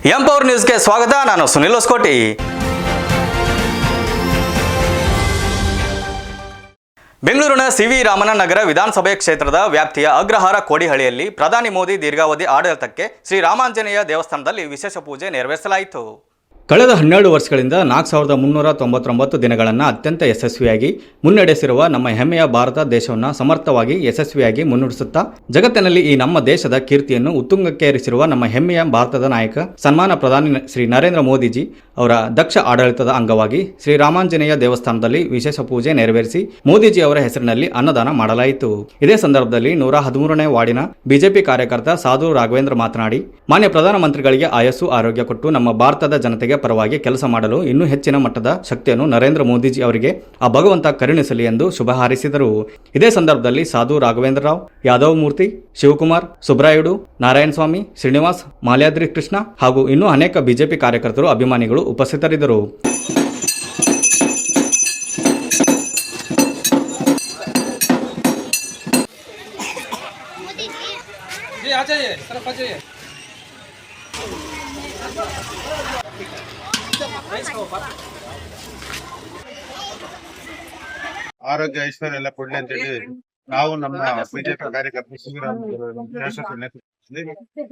Empower ನ್ಯೂಸ್ಗೆ ಸ್ವಾಗತ. ನಾನು ಸುನಿಲ್ ಹೊಸಕೋಟಿ. ಬೆಂಗಳೂರಿನ ಸಿ.ವಿ. ರಾಮನ ನಗರ ವಿಧಾನಸಭೆ ಕ್ಷೇತ್ರದ ವ್ಯಾಪ್ತಿಯ ಅಗ್ರಹಾರ ಕೋಡಿಹಳ್ಳಿಯಲ್ಲಿ ಪ್ರಧಾನಿ ಮೋದಿ ದೀರ್ಘಾವಧಿ ಆಡಳಿತಕ್ಕೆ ಶ್ರೀ ರಾಮಾಂಜನೇಯ ದೇವಸ್ಥಾನದಲ್ಲಿ ವಿಶೇಷ ಪೂಜೆ ನೆರವೇರಿಸಲಾಯಿತು. ಕಳೆದ 12 ವರ್ಷಗಳಿಂದ 4399 ದಿನಗಳನ್ನು ಅತ್ಯಂತ ಯಶಸ್ವಿಯಾಗಿ ಮುನ್ನಡೆಸಿರುವ ನಮ್ಮ ಹೆಮ್ಮೆಯ ಭಾರತ ದೇಶವನ್ನು ಸಮರ್ಥವಾಗಿ ಯಶಸ್ವಿಯಾಗಿ ಮುನ್ನಡೆಸುತ್ತಾ ಜಗತ್ತಿನಲ್ಲಿ ಈ ನಮ್ಮ ದೇಶದ ಕೀರ್ತಿಯನ್ನು ಉತ್ತುಂಗಕ್ಕೇರಿಸಿರುವ ನಮ್ಮ ಹೆಮ್ಮೆಯ ಭಾರತದ ನಾಯಕ ಸನ್ಮಾನ ಪ್ರಧಾನಿ ಶ್ರೀ ನರೇಂದ್ರ ಮೋದಿಜಿ ಅವರ ದಕ್ಷ ಆಡಳಿತದ ಅಂಗವಾಗಿ ಶ್ರೀ ರಾಮಾಂಜನೇಯ ದೇವಸ್ಥಾನದಲ್ಲಿ ವಿಶೇಷ ಪೂಜೆ ನೆರವೇರಿಸಿ ಮೋದಿಜಿ ಅವರ ಹೆಸರಿನಲ್ಲಿ ಅನ್ನದಾನ ಮಾಡಲಾಯಿತು. ಇದೇ ಸಂದರ್ಭದಲ್ಲಿ 113ನೇ ವಾರ್ಡಿನ ಬಿಜೆಪಿ ಕಾರ್ಯಕರ್ತ ಸಾಧು ರಾಘವೇಂದ್ರ ಮಾತನಾಡಿ, ಮಾನ್ಯ ಪ್ರಧಾನಮಂತ್ರಿಗಳಿಗೆ ಆಯಸ್ಸು ಆರೋಗ್ಯ ಕೊಟ್ಟು ನಮ್ಮ ಭಾರತದ ಜನತೆಗೆ ಪರವಾಗಿ ಕೆಲಸ ಮಾಡಲು ಇನ್ನೂ ಹೆಚ್ಚಿನ ಮಟ್ಟದ ಶಕ್ತಿಯನ್ನು ನರೇಂದ್ರ ಮೋದಿಜಿ ಅವರಿಗೆ ಆ ಭಗವಂತ ಕರುಣಿಸಲಿ ಎಂದು ಶುಭ ಹಾರೈಸಿದರು. ಇದೇ ಸಂದರ್ಭದಲ್ಲಿ ಸಾಧು ರಾಘವೇಂದ್ರ ರಾವ್, ಯಾದವ್ ಮೂರ್ತಿ, ಶಿವಕುಮಾರ್, ಸುಬ್ರಾಯುಡು, ನಾರಾಯಣ ಸ್ವಾಮಿ, ಶ್ರೀನಿವಾಸ್, ಮಾಲ್ಯಾದ್ರಿ ಕೃಷ್ಣ ಹಾಗೂ ಇನ್ನೂ ಅನೇಕ ಬಿಜೆಪಿ ಕಾರ್ಯಕರ್ತರು, ಅಭಿಮಾನಿಗಳು ಉಪಸ್ಥಿತರಿದ್ದರು. ಆರೋಗ್ಯ ಐಶ್ವರ್ಯ ಎಲ್ಲ ಕೊಡ್ಲಿ ಅಂತ ಹೇಳಿ ನಾವು ನಮ್ಮ ಬಿಜೆಪಿ ಕಾರ್ಯಕರ್ತರು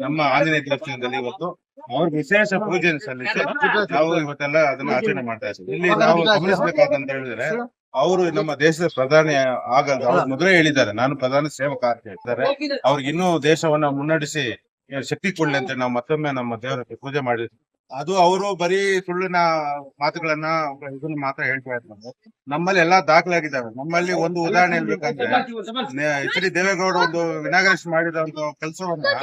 ನಮ್ಮ ಆಂಜನೇಯ ದೇವಸ್ಥಾನದಲ್ಲಿ ಇವತ್ತು ಅವ್ರಿಗೆ ವಿಶೇಷ ಪೂಜೆ ಸಲ್ಲಿಸಿ ನಾವು ಇವತ್ತೆಲ್ಲ ಅದನ್ನ ಆಚರಣೆ ಮಾಡ್ತಾ ಇದ್ದೀವಿ. ಇಲ್ಲಿ ನಾವು ಗಮನಿಸಬೇಕಾದಂತ ಹೇಳಿದ್ರೆ, ಅವರು ನಮ್ಮ ದೇಶದ ಪ್ರಧಾನಿ ಆಗಲ್ಲ, ಅವ್ರು ಮೊದಲೇ ಹೇಳಿದ್ದಾರೆ ನಾನು ಪ್ರಧಾನಿ ಸೇವಕ ಅಂತ ಹೇಳ್ತಾರೆ. ಅವ್ರಿಗೆ ಇನ್ನೂ ದೇಶವನ್ನ ಮುನ್ನಡೆಸಿ ಶಕ್ತಿ ಕೊಡ್ಲಿ ಅಂತ ನಾವು ಮತ್ತೊಮ್ಮೆ ನಮ್ಮ ದೇವರಿಗೆ ಪೂಜೆ ಮಾಡಿದ್ವಿ. ಅದು ಅವರು ಬರೀ ಸುಳ್ಳಿನ ಮಾತುಗಳನ್ನ ಇದನ್ನ ಮಾತ್ರ ಹೇಳ್ತಾ ಇರ್ತಾರೆ. ನಮ್ಮಲ್ಲಿ ಎಲ್ಲಾ ದಾಖಲಾಗಿದ್ದಾವೆ. ನಮ್ಮಲ್ಲಿ ಒಂದು ಉದಾಹರಣೆ ಹೇಳ್ಬೇಕಂದ್ರೆ, ಎಚ್ ಡಿ ದೇವೇಗೌಡ ಒಂದು ಇನಾಗ್ರೇಷನ್ ಮಾಡಿದ ಒಂದು ಕೆಲಸವನ್ನ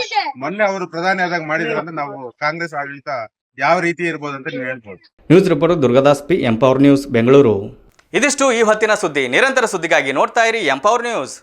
ಮೊನ್ನೆ ಅವರು ಪ್ರಧಾನಿ ಆದಾಗ ಮಾಡಿದ್ರು ಅಂದ್ರೆ ನಾವು ಕಾಂಗ್ರೆಸ್ ಆಡಳಿತ ಯಾವ ರೀತಿ ಇರ್ಬೋದು ಅಂತ ನೀವು ಹೇಳ್ಬೋದು. News reporter Durgadas P, empower news, Bengaluru. ಇದಿಷ್ಟು ಈ ಹೊತ್ತಿನ ಸುದ್ದಿ. ನಿರಂತರ ಸುದ್ದಿಗಾಗಿ ನೋಡ್ತಾ ಇರಿ ಎಂಪವರ್ ನ್ಯೂಸ್.